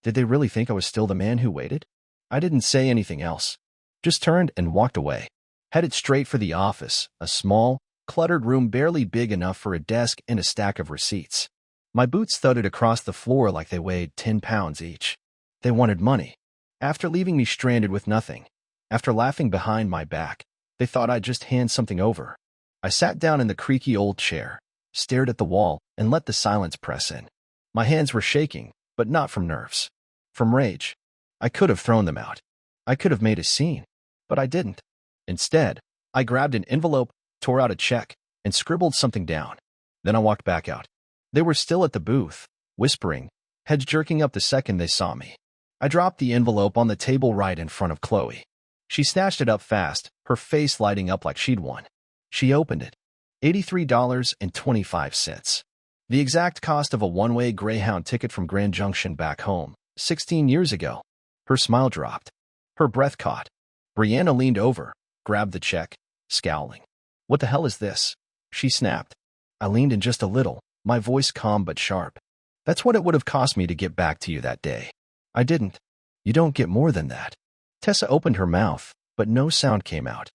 Did they really think I was still the man who waited? I didn't say anything else. Just turned and walked away. Headed straight for the office, a small, cluttered room barely big enough for a desk and a stack of receipts. My boots thudded across the floor like they weighed 10 pounds each. They wanted money. After leaving me stranded with nothing, after laughing behind my back, they thought I'd just hand something over. I sat down in the creaky old chair, stared at the wall, and let the silence press in. My hands were shaking, but not from nerves. From rage. I could have thrown them out. I could have made a scene, but I didn't. Instead, I grabbed an envelope, tore out a check, and scribbled something down. Then I walked back out. They were still at the booth, whispering, heads jerking up the second they saw me. I dropped the envelope on the table right in front of Chloe. She snatched it up fast, her face lighting up like she'd won. She opened it. $83.25. The exact cost of a one-way Greyhound ticket from Grand Junction back home, 16 years ago. Her smile dropped. Her breath caught. Brianna leaned over, grabbed the check, scowling. "What the hell is this?" she snapped. I leaned in just a little, my voice calm but sharp. "That's what it would have cost me to get back to you that day." I didn't. "You don't get more than that." Tessa opened her mouth, but no sound came out.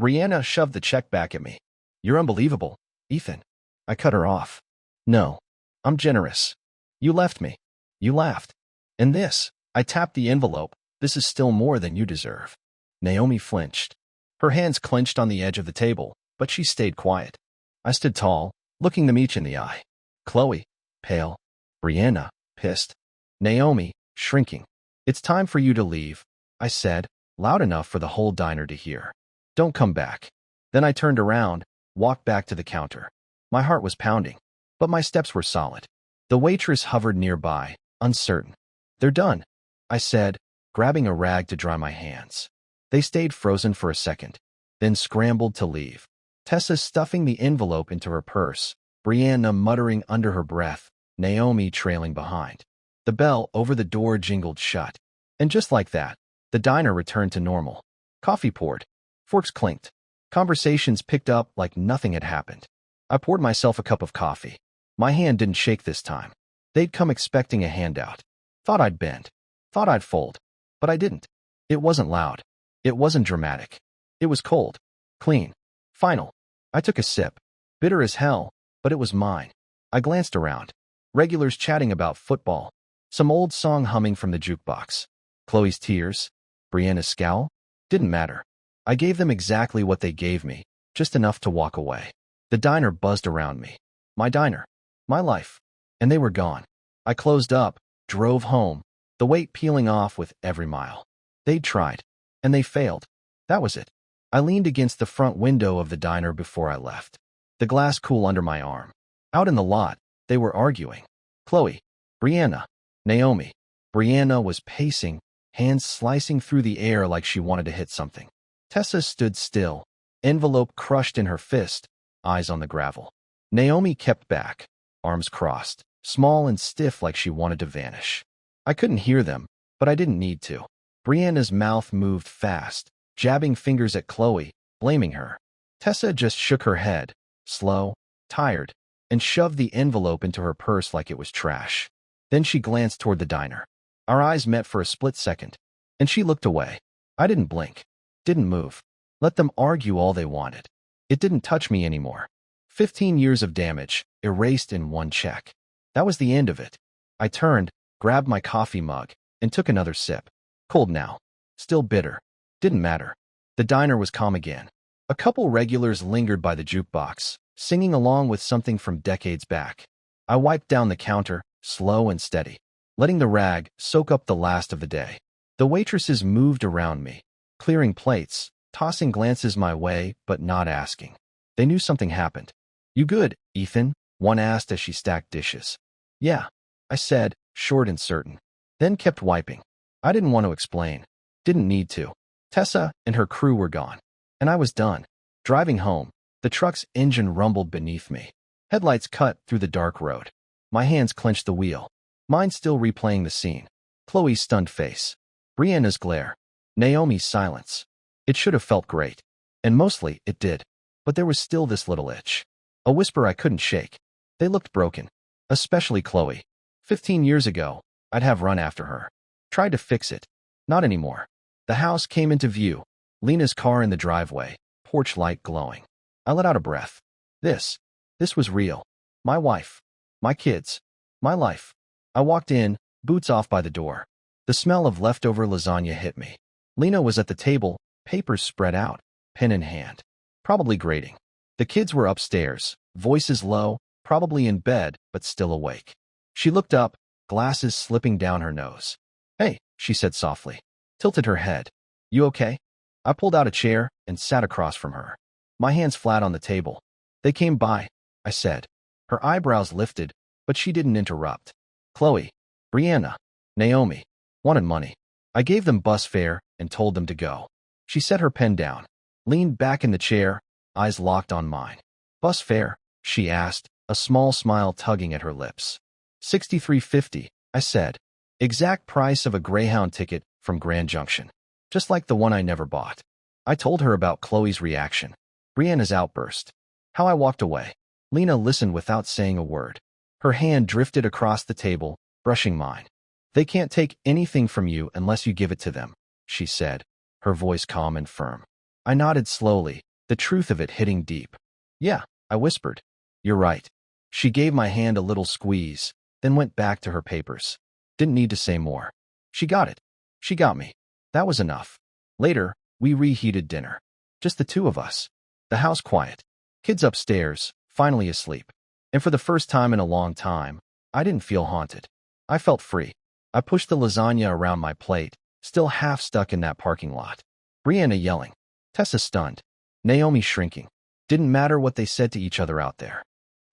Brianna shoved the check back at me. "You're unbelievable, Ethan." I cut her off. "No. I'm generous. You left me. You laughed. And this," I tapped the envelope, "this is still more than you deserve." Naomi flinched. Her hands clenched on the edge of the table, but she stayed quiet. I stood tall, looking them each in the eye. Chloe, pale. Brianna, pissed. Naomi, shrinking. "It's time for you to leave. I said, loud enough for the whole diner to hear. Don't come back. Then I turned around, walked back to the counter. My heart was pounding, but my steps were solid. The waitress hovered nearby, uncertain. They're done, I said, grabbing a rag to dry my hands. They stayed frozen for a second, then scrambled to leave. Tessa stuffing the envelope into her purse, Brianna muttering under her breath, Naomi trailing behind. The bell over the door jingled shut. And just like that, the diner returned to normal. Coffee poured. Forks clinked. Conversations picked up like nothing had happened. I poured myself a cup of coffee. My hand didn't shake this time. They'd come expecting a handout. Thought I'd bend. Thought I'd fold. But I didn't. It wasn't loud. It wasn't dramatic. It was cold. Clean. Final. I took a sip. Bitter as hell, but it was mine. I glanced around. Regulars chatting about football. Some old song humming from the jukebox. Chloe's tears. Brianna's scowl. Didn't matter. I gave them exactly what they gave me, just enough to walk away. The diner buzzed around me. My diner. My life. And they were gone. I closed up, drove home, the weight peeling off with every mile. They'd tried. And they failed. That was it. I leaned against the front window of the diner before I left. The glass cool under my arm. Out in the lot, they were arguing. Chloe. Brianna. Naomi. Brianna was pacing, hands slicing through the air like she wanted to hit something. Tessa stood still, envelope crushed in her fist, eyes on the gravel. Naomi kept back, arms crossed, small and stiff like she wanted to vanish. I couldn't hear them, but I didn't need to. Brianna's mouth moved fast, jabbing fingers at Chloe, blaming her. Tessa just shook her head, slow, tired, and shoved the envelope into her purse like it was trash. Then she glanced toward the diner. Our eyes met for a split second, and she looked away. I didn't blink, didn't move. Let them argue all they wanted. It didn't touch me anymore. 15 years of damage, erased in one check. That was the end of it. I turned, grabbed my coffee mug, and took another sip. Cold now. Still bitter. Didn't matter. The diner was calm again. A couple regulars lingered by the jukebox, singing along with something from decades back. I wiped down the counter, slow and steady, letting the rag soak up the last of the day. The waitresses moved around me, clearing plates, tossing glances my way, but not asking. They knew something happened. You good, Ethan? One asked as she stacked dishes. Yeah, I said, short and certain. Then kept wiping. I didn't want to explain. Didn't need to. Tessa and her crew were gone. And I was done. Driving home, the truck's engine rumbled beneath me. Headlights cut through the dark road. My hands clenched the wheel. Mine still replaying the scene. Chloe's stunned face. Brianna's glare. Naomi's silence. It should have felt great. And mostly, it did. But there was still this little itch. A whisper I couldn't shake. They looked broken. Especially Chloe. 15 years ago, I'd have run after her. Tried to fix it. Not anymore. The house came into view. Lena's car in the driveway. Porch light glowing. I let out a breath. This was real. My wife. My kids. My life. I walked in, boots off by the door. The smell of leftover lasagna hit me. Lena was at the table, papers spread out, pen in hand. Probably grading. The kids were upstairs, voices low, probably in bed, but still awake. She looked up, glasses slipping down her nose. Hey, she said softly. Tilted her head. You okay? I pulled out a chair and sat across from her. My hands flat on the table. They came by, I said. Her eyebrows lifted, but she didn't interrupt. Chloe, Brianna, Naomi, wanted money. I gave them bus fare and told them to go. She set her pen down, leaned back in the chair, eyes locked on mine. Bus fare, she asked, a small smile tugging at her lips. $63.50, I said. Exact price of a Greyhound ticket from Grand Junction. Just like the one I never bought. I told her about Chloe's reaction, Brianna's outburst, how I walked away. Lena listened without saying a word. Her hand drifted across the table, brushing mine. They can't take anything from you unless you give it to them, she said, her voice calm and firm. I nodded slowly, the truth of it hitting deep. Yeah, I whispered. You're right. She gave my hand a little squeeze, then went back to her papers. Didn't need to say more. She got it. She got me. That was enough. Later, we reheated dinner. Just the two of us. The house quiet. Kids upstairs, finally asleep. And for the first time in a long time, I didn't feel haunted. I felt free. I pushed the lasagna around my plate, still half stuck in that parking lot. Brianna yelling. Tessa stunned. Naomi shrinking. Didn't matter what they said to each other out there.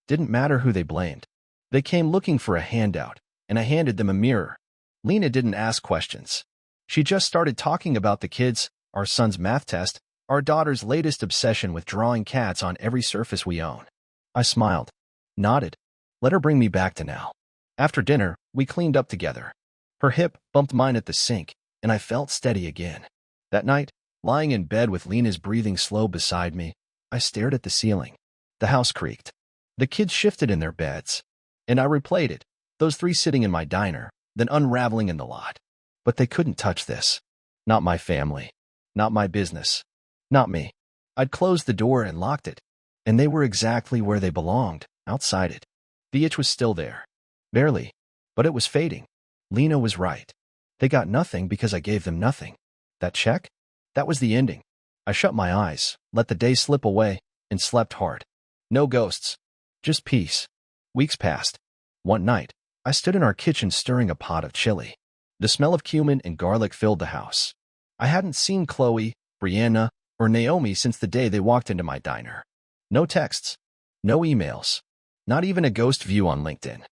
Didn't matter who they blamed. They came looking for a handout, and I handed them a mirror. Lena didn't ask questions. She just started talking about the kids, our son's math test, our daughter's latest obsession with drawing cats on every surface we own. I smiled, nodded, let her bring me back to now. After dinner, we cleaned up together. Her hip bumped mine at the sink, and I felt steady again. That night, lying in bed with Lena's breathing slow beside me, I stared at the ceiling. The house creaked. The kids shifted in their beds, and I replayed it, those three sitting in my diner, then unraveling in the lot. But they couldn't touch this. Not my family. Not my business. Not me. I'd closed the door and locked it, and they were exactly where they belonged, outside it. The itch was still there. Barely. But it was fading. Lena was right. They got nothing because I gave them nothing. That check? That was the ending. I shut my eyes, let the day slip away, and slept hard. No ghosts. Just peace. Weeks passed. One night, I stood in our kitchen stirring a pot of chili. The smell of cumin and garlic filled the house. I hadn't seen Chloe, Brianna, or Naomi since the day they walked into my diner. No texts. No emails. Not even a ghost view on LinkedIn.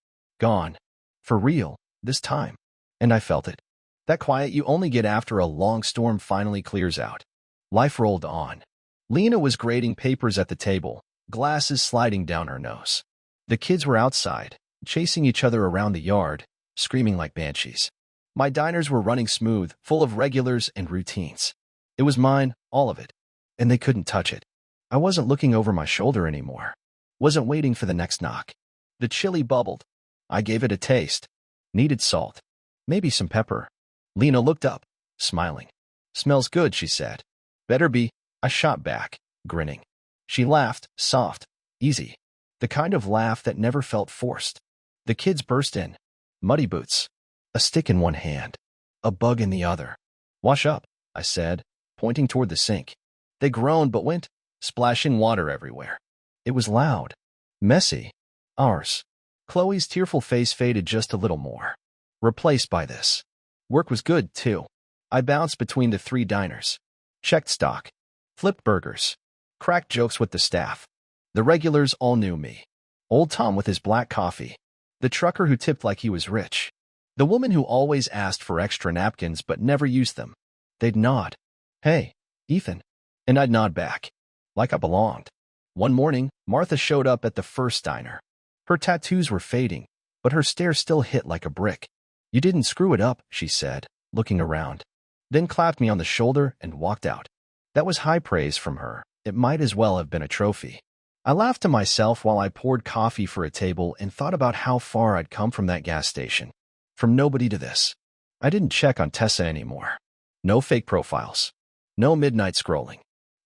Gone. For real, this time. And I felt it. That quiet you only get after a long storm finally clears out. Life rolled on. Lena was grading papers at the table, glasses sliding down her nose. The kids were outside, chasing each other around the yard, screaming like banshees. My diners were running smooth, full of regulars and routines. It was mine, all of it. And they couldn't touch it. I wasn't looking over my shoulder anymore. Wasn't waiting for the next knock. The chili bubbled. I gave it a taste. Needed salt. Maybe some pepper. Lena looked up, smiling. Smells good, she said. Better be, I shot back, grinning. She laughed, soft, easy. The kind of laugh that never felt forced. The kids burst in. Muddy boots. A stick in one hand. A bug in the other. Wash up, I said, pointing toward the sink. They groaned but went, splashing water everywhere. It was loud. Messy. Ours. Chloe's tearful face faded just a little more. Replaced by this. Work was good, too. I bounced between the three diners. Checked stock. Flipped burgers. Cracked jokes with the staff. The regulars all knew me. Old Tom with his black coffee. The trucker who tipped like he was rich. The woman who always asked for extra napkins but never used them. They'd nod. Hey, Ethan. And I'd nod back. Like I belonged. One morning, Martha showed up at the first diner. Her tattoos were fading, but her stare still hit like a brick. You didn't screw it up, she said, looking around. Then clapped me on the shoulder and walked out. That was high praise from her. It might as well have been a trophy. I laughed to myself while I poured coffee for a table and thought about how far I'd come from that gas station. From nobody to this. I didn't check on Tessa anymore. No fake profiles. No midnight scrolling.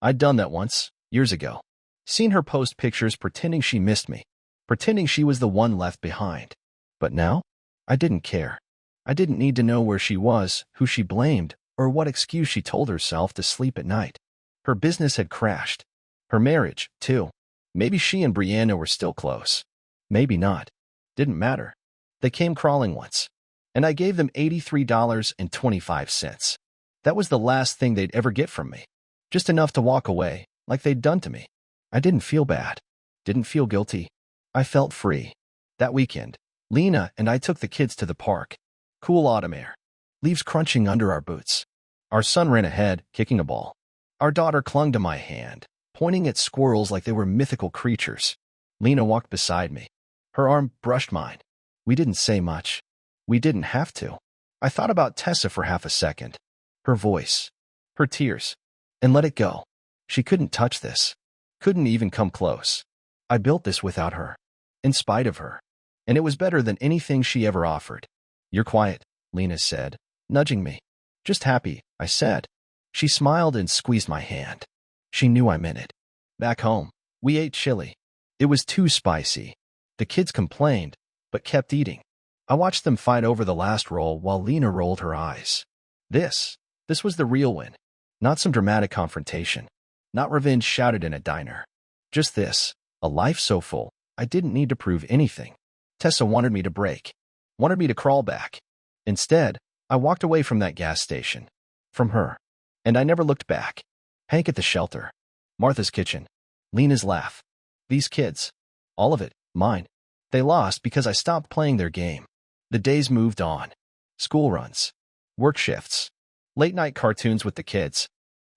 I'd done that once, years ago. Seen her post pictures pretending she missed me. Pretending she was the one left behind. But now, I didn't care. I didn't need to know where she was, who she blamed, or what excuse she told herself to sleep at night. Her business had crashed. Her marriage, too. Maybe she and Brianna were still close. Maybe not. Didn't matter. They came crawling once. And I gave them $83.25. That was the last thing they'd ever get from me. Just enough to walk away, like they'd done to me. I didn't feel bad. Didn't feel guilty. I felt free. That weekend, Lena and I took the kids to the park. Cool autumn air. Leaves crunching under our boots. Our son ran ahead, kicking a ball. Our daughter clung to my hand, pointing at squirrels like they were mythical creatures. Lena walked beside me. Her arm brushed mine. We didn't say much. We didn't have to. I thought about Tessa for half a second. Her voice. Her tears. And let it go. She couldn't touch this. Couldn't even come close. I built this without her. In spite of her. And it was better than anything she ever offered. You're quiet, Lena said, nudging me. Just happy, I said. She smiled and squeezed my hand. She knew I meant it. Back home, we ate chili. It was too spicy. The kids complained, but kept eating. I watched them fight over the last roll while Lena rolled her eyes. This was the real win. Not some dramatic confrontation. Not revenge shouted in a diner. Just this, a life so full, I didn't need to prove anything. Tessa wanted me to break. Wanted me to crawl back. Instead, I walked away from that gas station. From her. And I never looked back. Hank at the shelter. Martha's kitchen. Lena's laugh. These kids. All of it. Mine. They lost because I stopped playing their game. The days moved on. School runs. Work shifts. Late-night cartoons with the kids.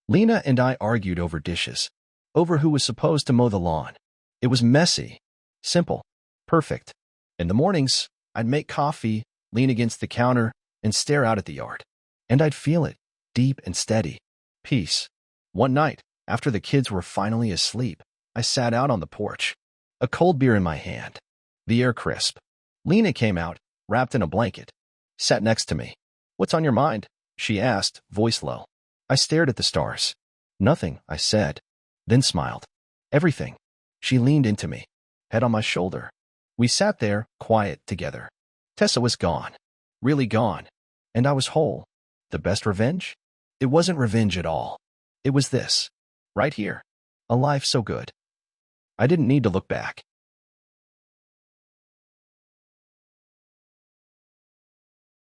Lena and I argued over dishes. Over who was supposed to mow the lawn. It was messy. Simple. Perfect. In the mornings, I'd make coffee, lean against the counter, and stare out at the yard. And I'd feel it. Deep and steady. Peace. One night, after the kids were finally asleep, I sat out on the porch. A cold beer in my hand. The air crisp. Lena came out, wrapped in a blanket. Sat next to me. "What's on your mind?" she asked, voice low. I stared at the stars. "Nothing," I said. Then smiled. "Everything." She leaned into me. Head on my shoulder. We sat there, quiet, together. Tessa was gone. Really gone. And I was whole. The best revenge? It wasn't revenge at all. It was this. Right here. A life so good. I didn't need to look back.